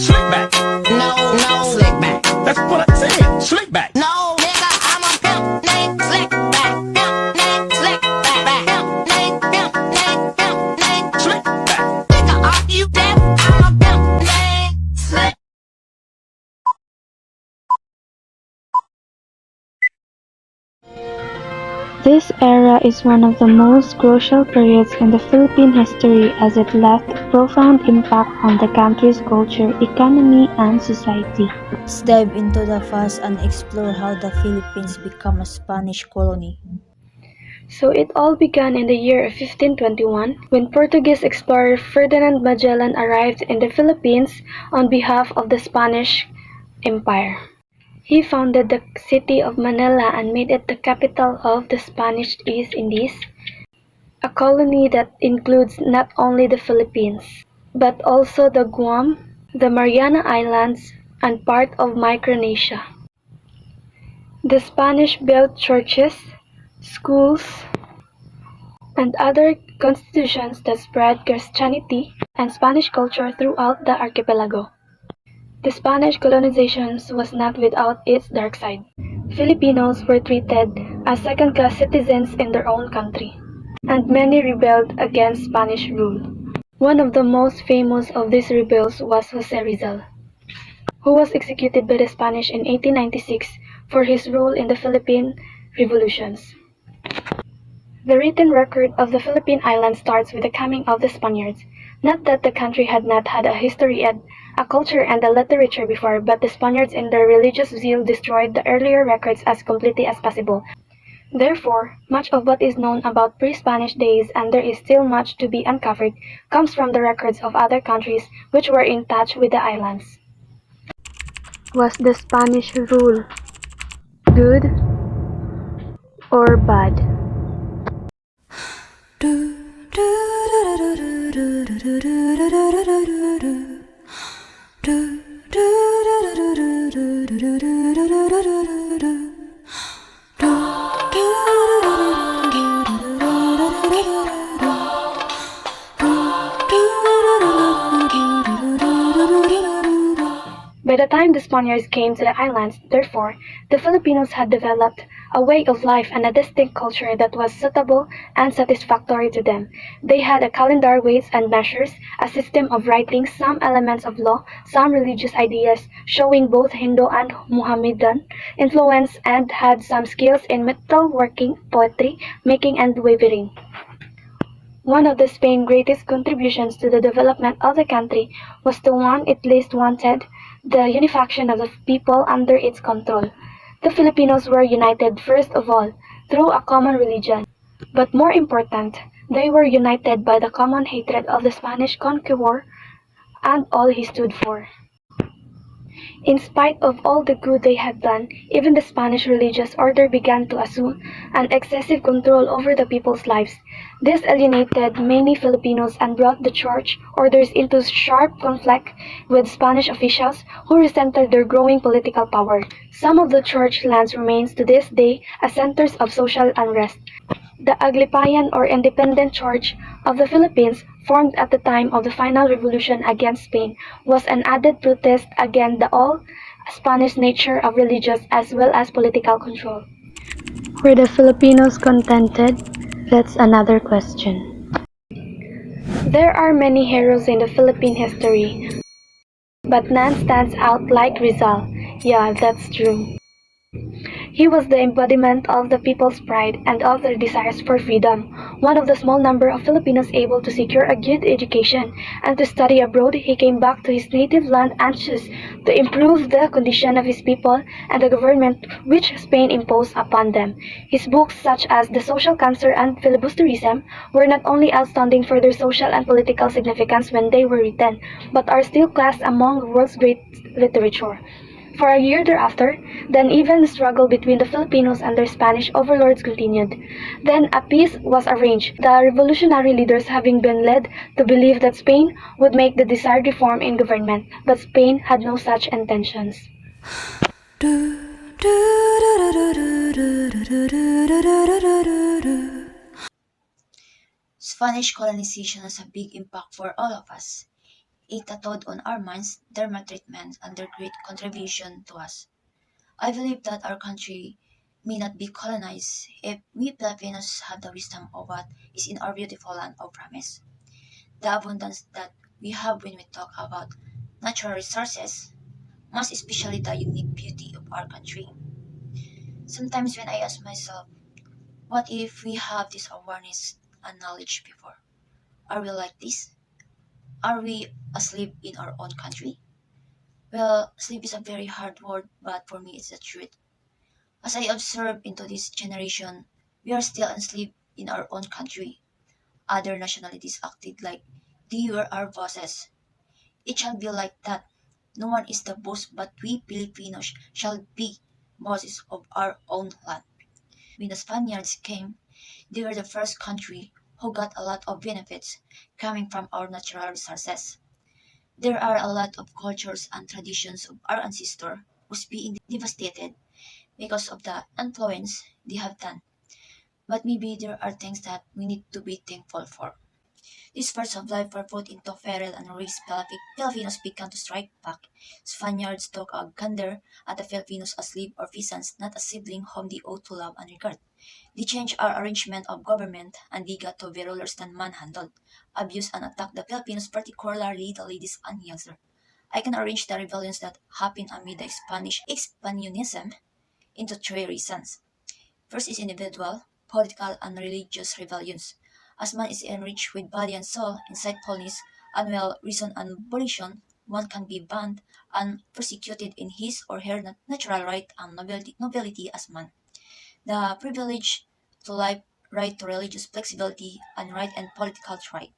Slick back. No, slick back. That's what I said. Slick back. No, nigga, I'm a pimp named Slick back. Pimp named Slick back. Pimp named Slick back. Nigga, are you deaf? I'm a pimp named Slick. This era is one of the most crucial periods in the Philippine history as it left a profound impact on the country's culture, economy, and society. Let's dive into the past and explore how the Philippines became a Spanish colony. So it all began in the year of 1521 when Portuguese explorer Ferdinand Magellan arrived in the Philippines on behalf of the Spanish Empire. He founded the city of Manila and made it the capital of the Spanish East Indies, a colony that includes not only the Philippines, but also the Guam, the Mariana Islands, and part of Micronesia. The Spanish built churches, schools, and other constitutions that spread Christianity and Spanish culture throughout the archipelago. The Spanish colonization was not without its dark side. Filipinos were treated as second-class citizens in their own country, and many rebelled against Spanish rule. One of the most famous of these rebels was Jose Rizal, who was executed by the Spanish in 1896 for his role in the Philippine revolutions. The written record of the Philippine Islands starts with the coming of the Spaniards. Not that the country had not had a history and a culture and a literature before, but the Spaniards in their religious zeal destroyed the earlier records as completely as possible. Therefore, much of what is known about pre-Spanish days, and there is still much to be uncovered, comes from the records of other countries which were in touch with the islands. Was the Spanish rule good or bad? By the time the Spaniards came to the islands, therefore, the Filipinos had developed a way of life and a distinct culture that was suitable and satisfactory to them. They had a calendar, weights and measures, a system of writing, some elements of law, some religious ideas, showing both Hindu and Mohammedan influence, and had some skills in metalworking, poetry, making and weaving. One of the Spain's greatest contributions to the development of the country was the one it least wanted, the unification of the people under its control. The Filipinos were united first of all through a common religion, but more important, they were united by the common hatred of the Spanish conqueror and all he stood for. In spite of all the good they had done, even the Spanish religious order began to assume an excessive control over the people's lives. This alienated many Filipinos and brought the church orders into sharp conflict with Spanish officials who resented their growing political power. Some of the church lands remains to this day as centers of social unrest. The Aglipayan or Independent Church of the Philippines, formed at the time of the final revolution against Spain, was an added protest against the all-Spanish nature of religious as well as political control. Were the Filipinos contented? That's another question. There are many heroes in the Philippine history, but none stands out like Rizal. Yeah, that's true. He was the embodiment of the people's pride and of their desires for freedom. One of the small number of Filipinos able to secure a good education and to study abroad, he came back to his native land anxious to improve the condition of his people and the government which Spain imposed upon them. His books, such as The Social Cancer and Filibusterism, were not only outstanding for their social and political significance when they were written, but are still classed among the world's great literature. For a year thereafter, the uneven struggle between the Filipinos and their Spanish overlords continued. Then a peace was arranged, the revolutionary leaders having been led to believe that Spain would make the desired reform in government, but Spain had no such intentions. Spanish colonization has a big impact for all of us. It tattooed on our minds their maltreatment and their great contribution to us. I believe that our country may not be colonized if we Filipinos have the wisdom of what is in our beautiful land of promise. The abundance that we have when we talk about natural resources, most especially the unique beauty of our country. Sometimes when I ask myself, what if we have this awareness and knowledge before? Are we like this? Are we asleep in our own country? Well, sleep is a very hard word, but for me it's the truth. As I observe into this generation, we are still asleep in our own country. Other nationalities acted like they were our bosses. It shall be like that. No one is the boss, but we Filipinos shall be bosses of our own land. When the Spaniards came, they were the first country who got a lot of benefits coming from our natural resources. There are a lot of cultures and traditions of our ancestors who's being devastated because of the influence they have done. But maybe there are things that we need to be thankful for. These parts of life were put into peril and raised Filipinos began to strike back. Spaniards took a gander at the Filipinos as slave or peasants, not as siblings whom they ought to love and regard. They changed our arrangement of government and they got to be rulers than manhandled, abused and attacked the Filipinos, particularly the ladies and youngsters. I can arrange the rebellions that happened amid the Spanish expansionism into three reasons. First is individual, political, and religious rebellions. As man is enriched with body and soul, insightfulness, and well reason and volition, one can be banned and persecuted in his or her natural right and nobility as man. The privilege to life, right to religious flexibility, and right and political right.